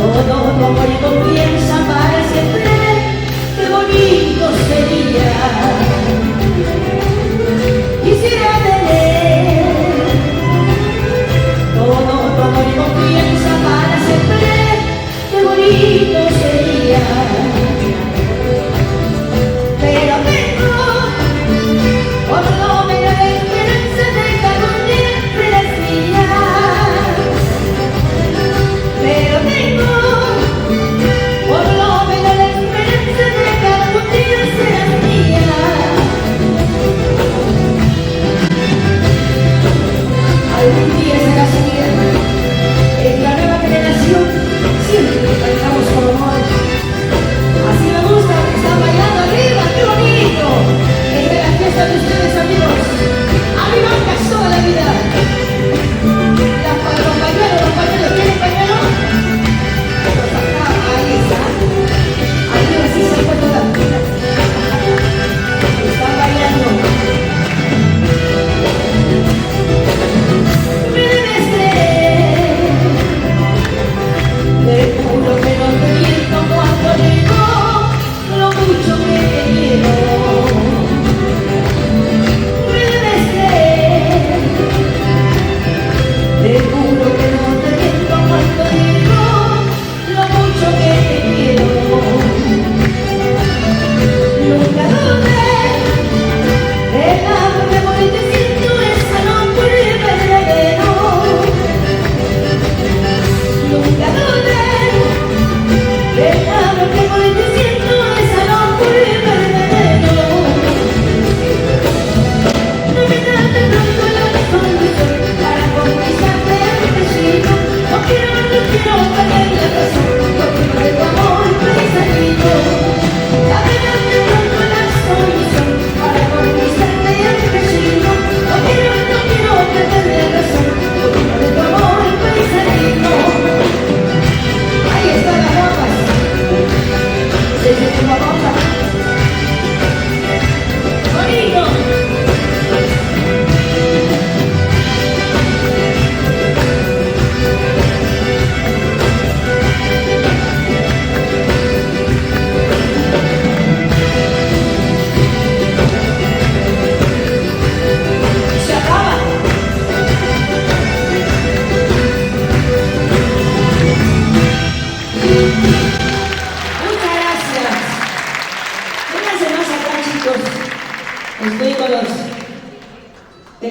todo tu amor y confianza para siempre, qué bonito sería. Quisiera tener todo tu amor y confianza para siempre, qué bonito sería. Pero tengo por lo menos la esperanza de que algún día serás mía. Pero tengo por lo menos la esperanza de que algún día serás mía. Algún día serás mía. En la nueva generación siempre bailamos con amor. Así me gusta que están bailando arriba, qué bonito. Es de la fiesta de ustedes, amigos. Arriba toda la vida. Los pañuelos, ¿tienen pañuelo? Pues acá, ahí está. Arriba sí se puede dar. Están bailando. Me debes creer. Te juro que no te miento cuando digo lo mucho que te quiero. Me debes creer. Te juro que no te miento cuando digo lo mucho que te quiero. Nunca dudé de nada que por te siento esa noche verdadero. Nunca dudé de nada que por te siento esa noche verdadero. No me trates pronto la desconducción para conquistarte el destino. No quiero perder la razón, porque de tu amor pensadito. Dame pronto la desconducción para conquistarte el destino. No quiero perder la razón, porque de tu amor pensadito. Ahí están las guapas. Desde tu mamá. Bonito. Se acaba. Muchas gracias. Vénganse más acá, chicos. Estoy con los